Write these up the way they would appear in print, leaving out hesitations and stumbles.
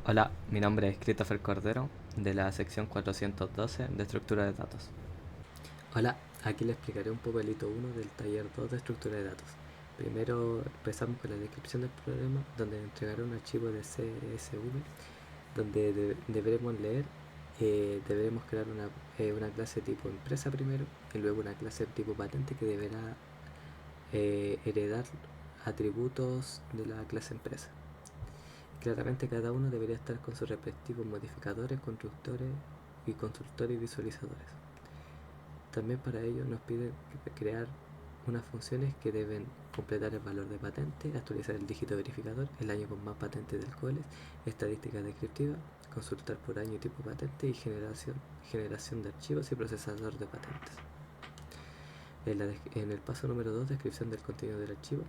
Hola, mi nombre es Christopher Cordero, de la sección 412 de estructura de datos. Hola, aquí le explicaré un poco el hito 1 del taller 2 de estructura de datos. Primero empezamos con la descripción del problema, donde entregará un archivo de CSV, donde deberemos leer, deberemos crear una clase tipo empresa primero, y luego una clase tipo patente que deberá heredar atributos de la clase empresa. Claramente cada uno debería estar con sus respectivos modificadores, constructores y constructores y visualizadores. También para ello nos pide crear unas funciones que deben completar el valor de patente, actualizar el dígito verificador, el año con más patentes del COLES, estadística descriptiva, consultar por año y tipo patente y generación de archivos y procesador de patentes. En el paso número 2, descripción del contenido del archivo,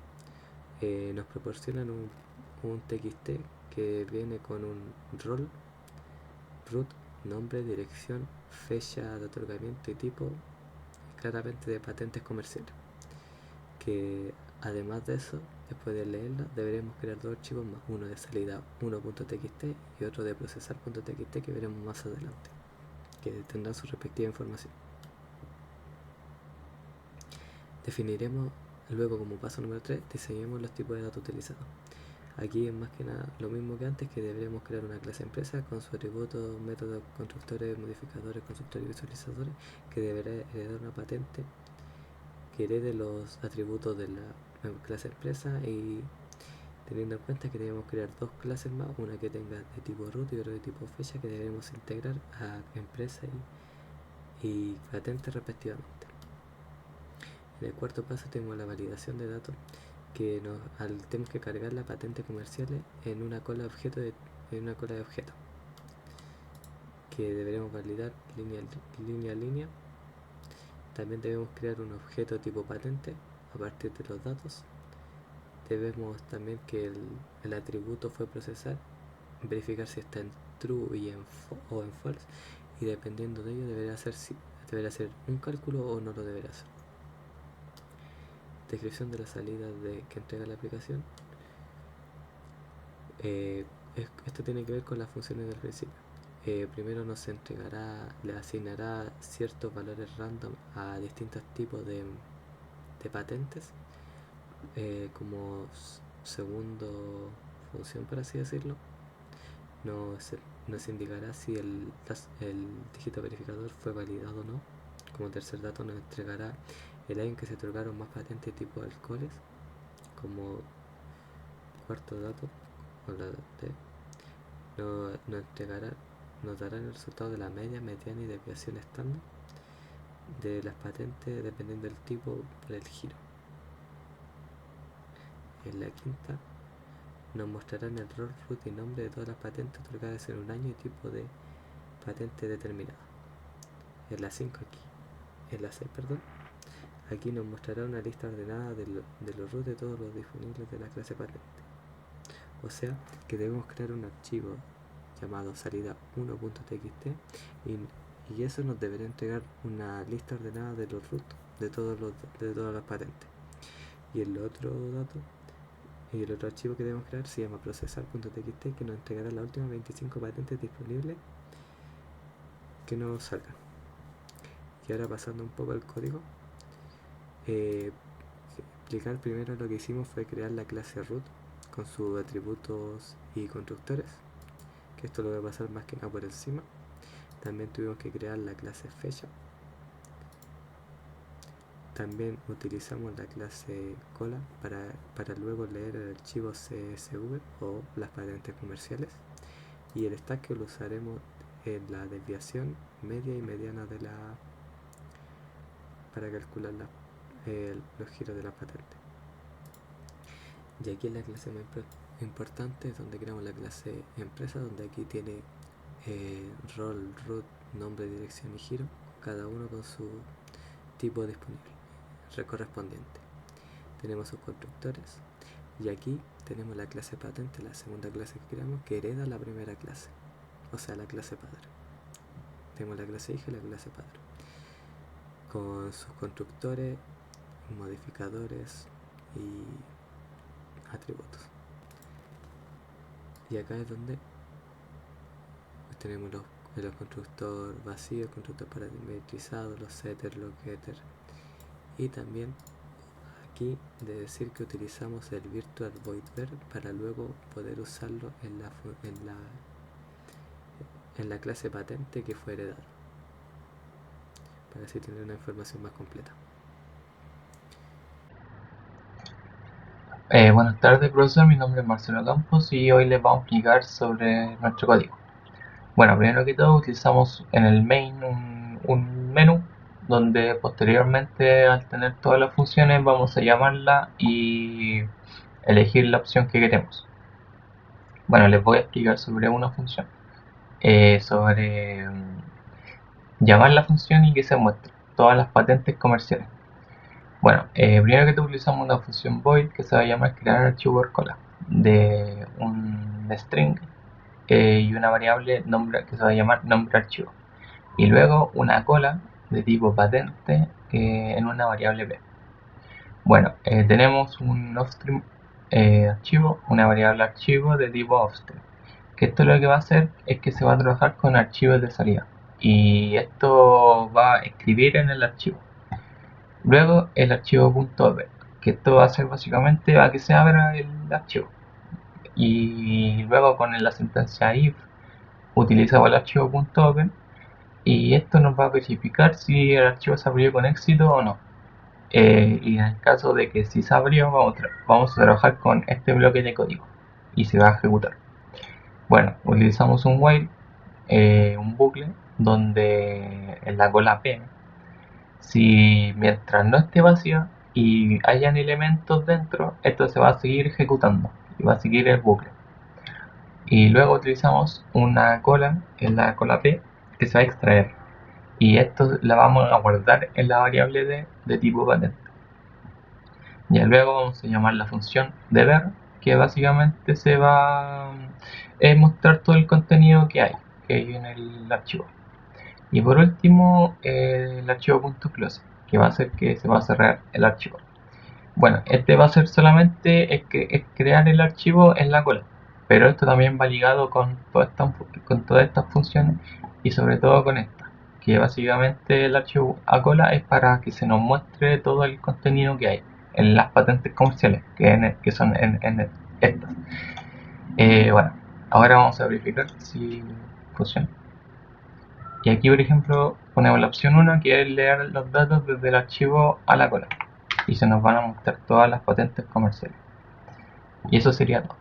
nos proporcionan un TXT que viene con un rol, root, nombre, dirección, fecha de otorgamiento y tipo claramente de patentes comerciales. Que además de eso, después de leerla, deberemos crear dos archivos más, uno de salida 1.txt y otro de procesar.txt que veremos más adelante, que tendrán su respectiva información. Definiremos luego como paso número 3, diseñemos los tipos de datos utilizados. Aquí es más que nada lo mismo que antes, que deberemos crear una clase empresa con sus atributos, métodos, constructores, modificadores, constructores y visualizadores, que deberá heredar una patente que herede los atributos de la clase empresa, y teniendo en cuenta que debemos crear dos clases más, una que tenga de tipo root y otra de tipo fecha, que debemos integrar a empresa y patente respectivamente. En el cuarto paso tenemos la validación de datos, que tenemos que cargar la patente comerciales en una cola de objeto que deberemos validar línea a línea. También debemos crear un objeto tipo patente a partir de los datos. Debemos también que el atributo fue procesar, verificar si está en true o en false, y dependiendo de ello deberá hacer un cálculo o no lo deberá hacer. Descripción de la salida que entrega la aplicación. Eh, Esto tiene que ver con las funciones del principio. Primero le asignará ciertos valores random a distintos tipos de patentes, como segundo función, por así decirlo. Nos indicará si el dígito verificador fue validado o no. Como tercer dato nos entregará el año en que se otorgaron más patentes tipo alcoholes. Como cuarto dato, o la D, nos dará el resultado de la media, mediana y desviación estándar de las patentes dependiendo del tipo del giro. En la quinta nos mostrarán el rol, root y nombre de todas las patentes otorgadas en un año y tipo de patente determinado. En la 5 aquí, en la 6, perdón, aquí nos mostrará una lista ordenada de los roots de todos los disponibles de la clase patente. O sea que debemos crear un archivo llamado salida 1.txt, y eso nos deberá entregar una lista ordenada de los roots de todas las patentes. Y el otro archivo que debemos crear se llama procesar.txt, que nos entregará las últimas 25 patentes disponibles que nos salgan. Y ahora, pasando un poco al código, eh, explicar primero lo que hicimos fue crear la clase root con sus atributos y constructores, que esto lo voy a pasar más que nada por encima. También tuvimos que crear la clase fecha. También utilizamos la clase cola para luego leer el archivo CSV o las patentes comerciales, y el stack que lo usaremos en la desviación media y mediana para calcular los giros de la patente. Y aquí en la clase más importante es donde creamos la clase empresa, donde aquí tiene rol, root, nombre, dirección y giro, cada uno con su tipo disponible correspondiente. Tenemos sus constructores, y aquí tenemos la clase patente, la segunda clase que creamos, que hereda la primera clase, o sea, la clase padre. Tenemos la clase hija y la clase padre, con sus constructores, modificadores y atributos. Y acá es donde tenemos los constructor vacío, el constructor parametrizado, los setters, los getters. Y también aquí de decir que utilizamos el virtual void var para luego poder usarlo en la clase patente que fue heredado, para así tener una información más completa. Buenas tardes, profesor. Mi nombre es Marcelo Campos y hoy les vamos a explicar sobre nuestro código. Bueno, primero que todo utilizamos en el main un menú donde posteriormente, al tener todas las funciones, vamos a llamarla y elegir la opción que queremos. Bueno, les voy a explicar sobre una función, sobre llamar la función y que se muestre todas las patentes comerciales. Bueno, primero que todo utilizamos una función void que se va a llamar crear archivo por cola de un string y una variable nombre que se va a llamar nombre archivo, y luego una cola de tipo patente en una variable p. Bueno, tenemos un offstream archivo, una variable archivo de tipo offstream, que esto lo que va a hacer es que se va a trabajar con archivos de salida y esto va a escribir en el archivo. Luego el archivo .open, que esto va a ser básicamente a que se abra el archivo, y luego con la sentencia if utilizamos el archivo .open y esto nos va a verificar si el archivo se abrió con éxito o no. Y en el caso de que si se abrió, vamos a trabajar con este bloque de código y se va a ejecutar. Bueno, utilizamos un while, un bucle, donde en la cola p, si mientras no esté vacía y hayan elementos dentro, esto se va a seguir ejecutando y va a seguir el bucle. Y luego utilizamos una cola en la cola p que se va a extraer, y esto la vamos a guardar en la variable de tipo patente. Y luego vamos a llamar la función de ver, que básicamente se va a mostrar todo el contenido que hay en el archivo. Y por último, el archivo .close, que va a hacer que se va a cerrar el archivo. Bueno, este va a ser solamente es crear el archivo en la cola, pero esto también va ligado con todas estas funciones y sobre todo con esta, que básicamente el archivo a cola es para que se nos muestre todo el contenido que hay en las patentes comerciales, que son en estas. Bueno, ahora vamos a verificar si funciona. Y aquí, por ejemplo, ponemos la opción 1, que es leer los datos desde el archivo a la cola, y se nos van a mostrar todas las patentes comerciales. Y eso sería todo.